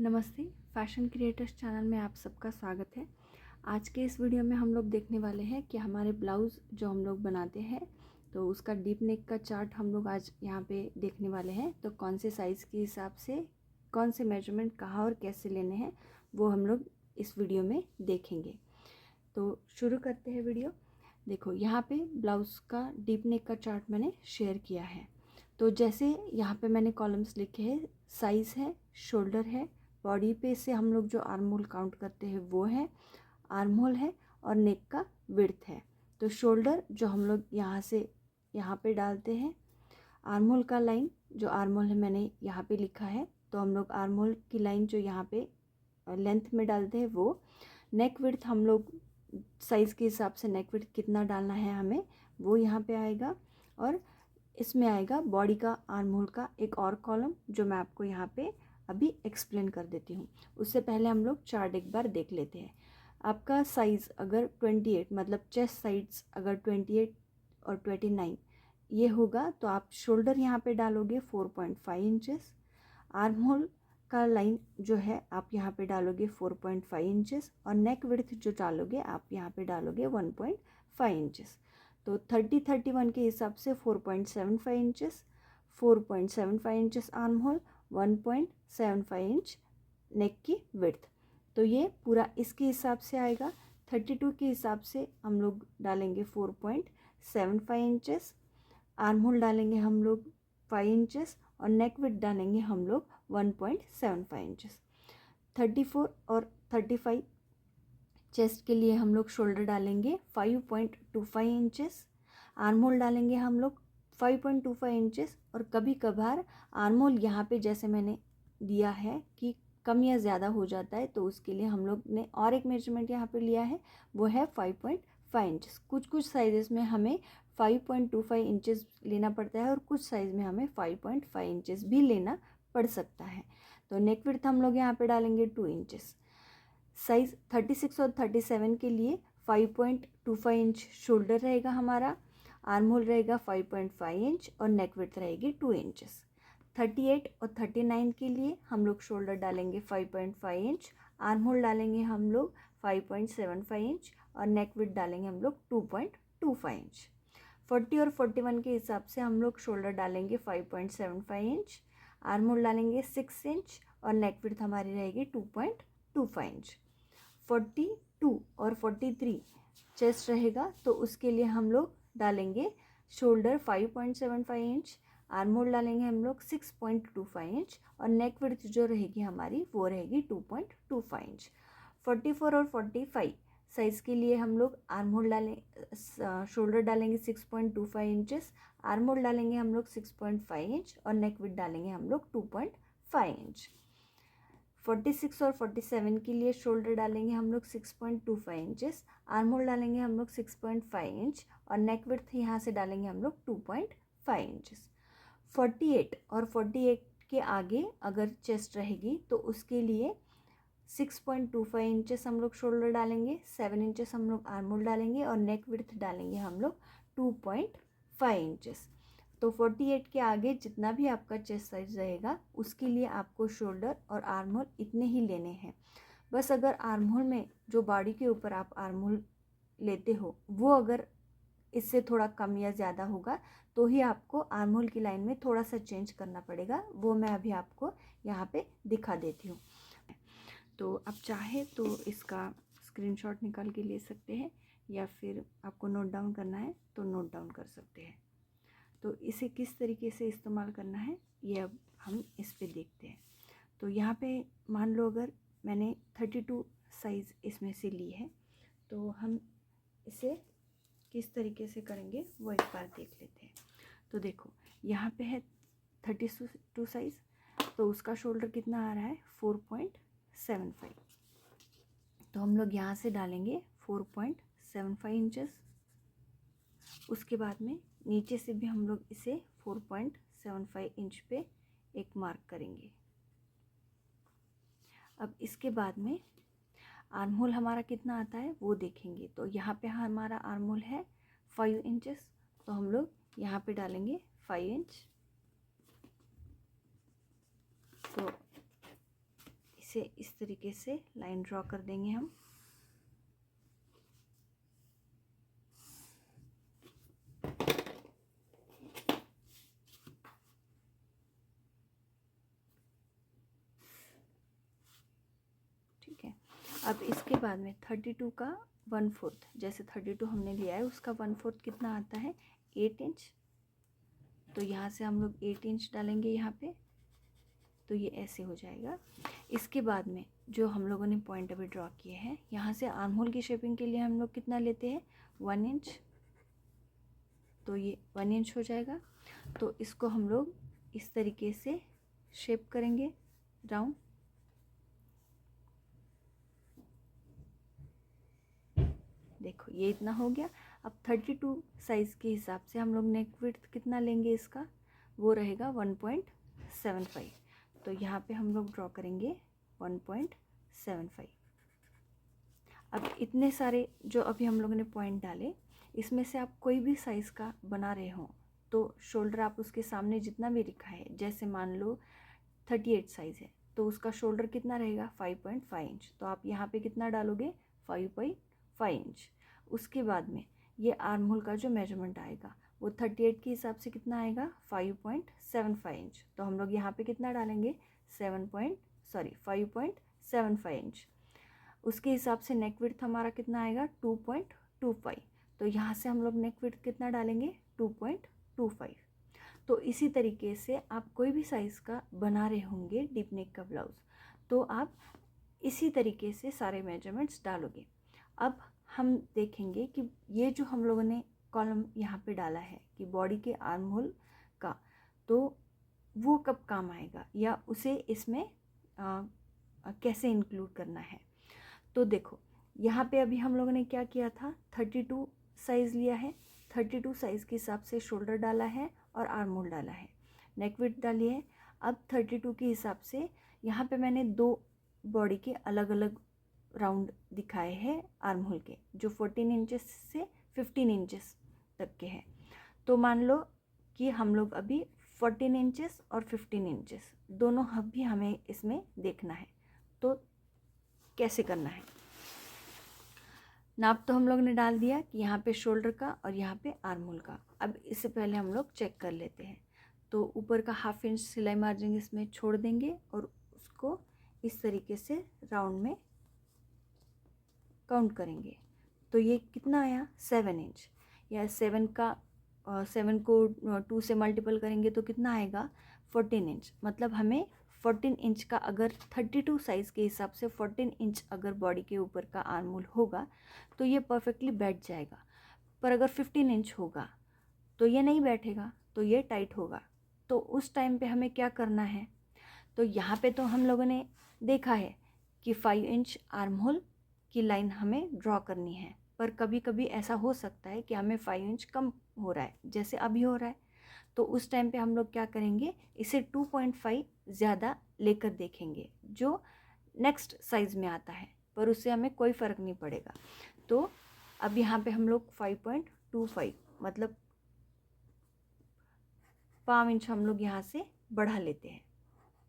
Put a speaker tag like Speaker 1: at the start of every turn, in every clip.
Speaker 1: नमस्ते। Fashion creators channel में आप सबका स्वागत है। आज के इस वीडियो में हम लोग देखने वाले हैं कि हमारे ब्लाउज़ जो हम लोग बनाते हैं तो उसका डीप नेक का चार्ट हम लोग आज यहाँ पे देखने वाले हैं। तो कौन से साइज़ के हिसाब से कौन से मेजरमेंट कहाँ और कैसे लेने हैं वो हम लोग इस वीडियो में देखेंगे। तो शुरू करते हैं वीडियो। देखो यहाँ पे ब्लाउज़ का डीप नेक का चार्ट मैंने शेयर किया है। तो जैसे यहाँ पे मैंने कॉलम्स लिखे हैं, साइज़ है, शोल्डर है, बॉडी पे से हम लोग जो आर्म होल काउंट करते हैं वो है, आर्म होल है और नेक का विड्थ है। तो शोल्डर जो हम लोग यहाँ से यहाँ पे डालते हैं, आर्म होल का लाइन जो आर्म होल है मैंने यहाँ पे लिखा है, तो हम लोग आर्म होल की लाइन जो यहाँ पे लेंथ में डालते हैं वो। नेक विड्थ हम लोग साइज़ के हिसाब से नेक विड्थ कितना डालना है हमें वो यहाँ पे आएगा। और इसमें आएगा बॉडी का आर्म होल का एक और कॉलम जो मैं आपको यहाँ पे अभी एक्सप्लेन कर देती हूँ। उससे पहले हम लोग चार्ट एक बार देख लेते हैं। आपका साइज़ अगर 28 मतलब चेस्ट साइड्स अगर 28 और 29 ये होगा तो आप शोल्डर यहाँ पे डालोगे 4.5 इंचेस। आर्म होल का लाइन जो है आप यहाँ पे डालोगे 4.5 इंचेस और नेक विड्थ जो डालोगे आप यहाँ पे डालोगे 1.5 इंचेस। तो 30-31 के हिसाब से 4.75 inches, 4.75 inches armhole, 1.75 inch neck की विड्थ। तो ये पूरा इसके हिसाब से आएगा। 32 के हिसाब से हम लोग डालेंगे 4.75 इंचेस, आर्म होल डालेंगे हम लोग 5 इंचेस और नेक विड्थ डालेंगे हम लोग 1.75 इंचेस। 34 और 35 चेस्ट के लिए हम लोग शोल्डर डालेंगे 5.25 इंचेस, आर्म होल डालेंगे हम लोग 5.25 इंचेस। और कभी कभार आर्म होल यहाँ पे जैसे मैंने दिया है कि कम या ज़्यादा हो जाता है तो उसके लिए हम लोग ने और एक मेजरमेंट यहाँ पे लिया है वो है 5.5 इंचेस। कुछ साइजेस में हमें 5.25 इंचेस लेना पड़ता है और कुछ साइज़ में हमें 5.5 इंचेस भी लेना पड़ सकता है। तो नेक विड्थ हम लोग यहाँ पे डालेंगे 2 इंचेस। साइज़ 36 और 37 के लिए 5.25 इंच शोल्डर रहेगा हमारा, आर्म होल रहेगा 5.5 इंच और नेक विड्थ रहेगी 2 इंचेस। 38 और 39 के लिए हम लोग शोल्डर डालेंगे 5.5 इंच, आर्म होल डालेंगे हम लोग 5.75 इंच और नेक विड्थ डालेंगे हम लोग 2.25 इंच। 40 और 41 के हिसाब से हम लोग शोल्डर डालेंगे 5.75 इंच, आर्म होल डालेंगे 6 इंच और नेक विड्थ हमारी रहेगी 2.25 इंच। 42 और 43 चेस्ट रहेगा तो उसके लिए हम लोग डालेंगे शोल्डर 5.75 इंच, आर्म होल डालेंगे हम लोग 6.25 इंच और नेक विड्थ जो रहेगी हमारी वो रहेगी 2.25 इंच। 44 और 45 साइज़ के लिए हम लोग आर्म होल शोल्डर डालेंगे 6.25 इंचेस, आर्म होल डालेंगे हम लोग 6.5 इंच और नेक विड्थ डालेंगे हम लोग 2.5 इंच। 46 और 47 के लिए शोल्डर डालेंगे हम लोग 6.25 इंचेस, आर्म होल डालेंगे हम लोग 6.5 इंच और नेक विड्थ यहाँ से डालेंगे हम लोग 2.5 इंचेस। 48 और 48 के आगे अगर चेस्ट रहेगी तो उसके लिए 6.25 इंचेस हम लोग शोल्डर डालेंगे, 7 इंचेस हम लोग आर्म होल डालेंगे और नेक विड्थ डालेंगे हम लोग 2.5 इंचेस। तो 48 के आगे जितना भी आपका चेस्ट साइज रहेगा उसके लिए आपको शोल्डर और आर्म होल इतने ही लेने हैं। बस अगर आर्म होल में जो बॉडी के ऊपर आप आर्म होल लेते हो वो अगर इससे थोड़ा कम या ज़्यादा होगा तो ही आपको आर्म होल की लाइन में थोड़ा सा चेंज करना पड़ेगा। वो मैं अभी आपको यहाँ पे दिखा देती हूँ। तो आप चाहे तो इसका स्क्रीनशॉट निकाल के ले सकते हैं या फिर आपको नोट डाउन करना है तो नोट डाउन कर सकते हैं। तो इसे किस तरीके से इस्तेमाल करना है ये अब हम इस पे देखते हैं। तो यहाँ पे मान लो अगर मैंने 32 साइज़ इसमें से ली है तो हम इसे किस तरीके से करेंगे वो एक बार देख लेते हैं। तो देखो यहाँ पे है 32 साइज़ तो उसका शोल्डर कितना आ रहा है 4.75। तो हम लोग यहाँ से डालेंगे 4.75 इंचेस। उसके बाद में नीचे से भी हम लोग इसे 4.75 इंच पे एक मार्क करेंगे। अब इसके बाद में आर्म होल हमारा कितना आता है वो देखेंगे। तो यहाँ पे हमारा आर्म होल है 5 इंचेस तो हम लोग यहाँ पे डालेंगे 5 इंच। तो इसे इस तरीके से लाइन ड्रॉ कर देंगे हम। ठीक है, अब इसके बाद में 32 का 1/4, जैसे 32 हमने लिया है उसका 1/4 कितना आता है 8 इंच। तो यहाँ से हम लोग 8 इंच डालेंगे यहाँ पे, तो ये ऐसे हो जाएगा। इसके बाद में जो हम लोगों ने पॉइंट अभी ड्रॉ किए हैं, यहाँ से आर्म होल की शेपिंग के लिए हम लोग कितना लेते हैं 1 इंच, तो ये 1 इंच हो जाएगा। तो इसको हम लोग इस तरीके से शेप करेंगे राउंड। देखो ये इतना हो गया। अब 32 साइज़ के हिसाब से हम लोग नेक विड्थ कितना लेंगे इसका, वो रहेगा 1.75। तो यहाँ पे हम लोग ड्रॉ करेंगे 1.75। अब इतने सारे जो अभी हम लोगों ने पॉइंट डाले, इसमें से आप कोई भी साइज़ का बना रहे हो तो शोल्डर आप उसके सामने जितना भी लिखा है, जैसे मान लो 38 साइज़ है तो उसका शोल्डर कितना रहेगा 5.5 इंच, तो आप यहाँ पे कितना डालोगे 5.5 इंच। उसके बाद में ये आर्म होल का जो मेजरमेंट आएगा वो 38 के हिसाब से कितना आएगा 5.75 इंच। तो हम लोग यहाँ पे कितना डालेंगे 5.75 इंच। उसके हिसाब से नेक विड्थ हमारा कितना आएगा 2.25। तो यहाँ से हम लोग नेक विड्थ कितना डालेंगे 2.25। तो इसी तरीके से आप कोई भी साइज़ का बना रहे होंगे डीप नेक का ब्लाउज़, तो आप इसी तरीके से सारे मेजरमेंट्स डालोगे। अब हम देखेंगे कि ये जो हम लोगों ने कॉलम यहाँ पे डाला है कि बॉडी के आर्म होल का, तो वो कब काम आएगा या उसे इसमें कैसे इंक्लूड करना है। तो देखो यहाँ पे अभी हम लोगों ने क्या किया था, 32 साइज़ लिया है, 32 साइज़ के हिसाब से शोल्डर डाला है और आर्म होल डाला है, नेक विड्थ डाली है। अब 32 के हिसाब से यहाँ पे मैंने 2 बॉडी के अलग अलग राउंड दिखाए हैं आर्म होल के, जो 14 इंचेस से 15 इंचेस तक के हैं। तो मान लो कि हम लोग अभी 14 इंचेस और 15 इंचेस दोनों भी हमें इसमें देखना है। तो कैसे करना है, नाप तो हम लोग ने डाल दिया कि यहाँ पे शोल्डर का और यहाँ पे आर्म होल का। अब इससे पहले हम लोग चेक कर लेते हैं। तो ऊपर का 1/2 इंच सिलाई मार्जिन इसमें छोड़ देंगे और उसको इस तरीके से राउंड में काउंट करेंगे। तो ये कितना आया 7 इंच, या 7 को 2 से मल्टीपल करेंगे तो कितना आएगा 14 इंच। मतलब हमें 14 इंच का, अगर 32 साइज़ के हिसाब से 14 इंच अगर बॉडी के ऊपर का आर्म होल होगा तो ये परफेक्टली बैठ जाएगा। पर अगर 15 इंच होगा तो ये नहीं बैठेगा, तो ये टाइट होगा। तो उस टाइम पे हमें क्या करना है, तो यहाँ पे तो हम लोगों ने देखा है कि 5 इंच आर्म होल की लाइन हमें ड्रॉ करनी है। पर कभी कभी ऐसा हो सकता है कि हमें 5 इंच कम हो रहा है, जैसे अभी हो रहा है। तो उस टाइम पे हम लोग क्या करेंगे, इसे 2.5 ज़्यादा लेकर देखेंगे जो नेक्स्ट साइज़ में आता है, पर उससे हमें कोई फ़र्क नहीं पड़ेगा। तो अब यहाँ पे हम लोग 5.25 मतलब 5 इंच हम लोग यहाँ से बढ़ा लेते हैं।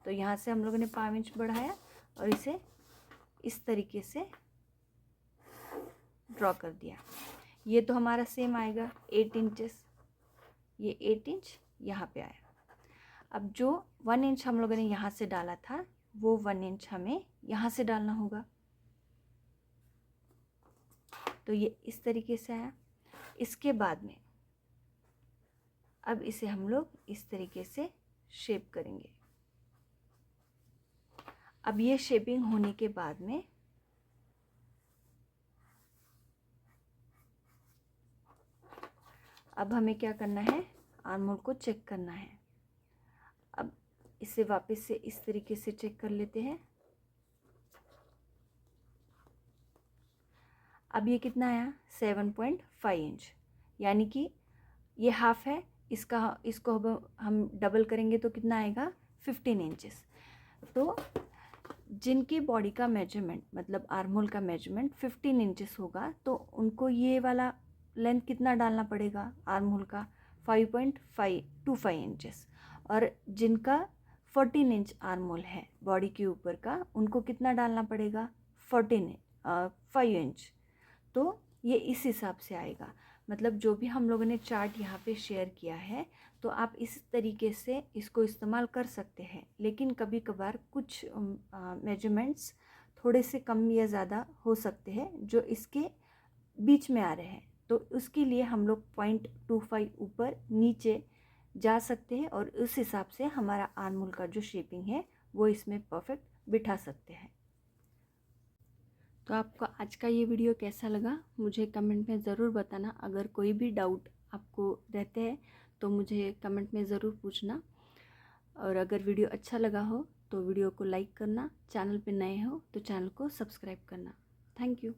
Speaker 1: तो यहाँ से हम लोगों ने 5 इंच बढ़ाया और इसे इस तरीके से ड्रॉ कर दिया। ये तो हमारा सेम आएगा 8 इंचेस, ये 8 इंच यहाँ पे आया। अब जो 1 इंच हम लोगों ने यहाँ से डाला था वो 1 इंच हमें यहाँ से डालना होगा। तो ये इस तरीके से आया। इसके बाद में अब इसे हम लोग इस तरीके से शेप करेंगे। अब ये शेपिंग होने के बाद में अब हमें क्या करना है, आर्म होल को चेक करना है। अब इसे वापस से इस तरीके से चेक कर लेते हैं। अब ये कितना आया 7.5 इंच, यानी कि ये हाफ है, इसको हम डबल करेंगे तो कितना आएगा 15 इंचेस। तो जिनकी बॉडी का मेजरमेंट मतलब आर्म होल का मेजरमेंट 15 इंचेस होगा तो उनको ये वाला लेंथ कितना डालना पड़ेगा आर्म होल का 5.525 इंचेस। और जिनका 14 इंच आर्म होल है बॉडी के ऊपर का, उनको कितना डालना पड़ेगा 5 इंच। तो ये इस हिसाब से आएगा। मतलब जो भी हम लोगों ने चार्ट यहाँ पे शेयर किया है तो आप इस तरीके से इसको इस्तेमाल कर सकते हैं। लेकिन कभी कभार कुछ मेजरमेंट्स थोड़े से कम या ज़्यादा हो सकते हैं जो इसके बीच में आ रहे हैं, तो उसके लिए हम लोग 0.25 ऊपर नीचे जा सकते हैं और उस हिसाब से हमारा आर्म होल का जो शेपिंग है वो इसमें परफेक्ट बिठा सकते हैं। तो आपको आज का ये वीडियो कैसा लगा मुझे कमेंट में ज़रूर बताना। अगर कोई भी डाउट आपको रहते हैं तो मुझे कमेंट में ज़रूर पूछना। और अगर वीडियो अच्छा लगा हो तो वीडियो को लाइक करना, चैनल पे नए हो तो चैनल को सब्सक्राइब करना। Thank you.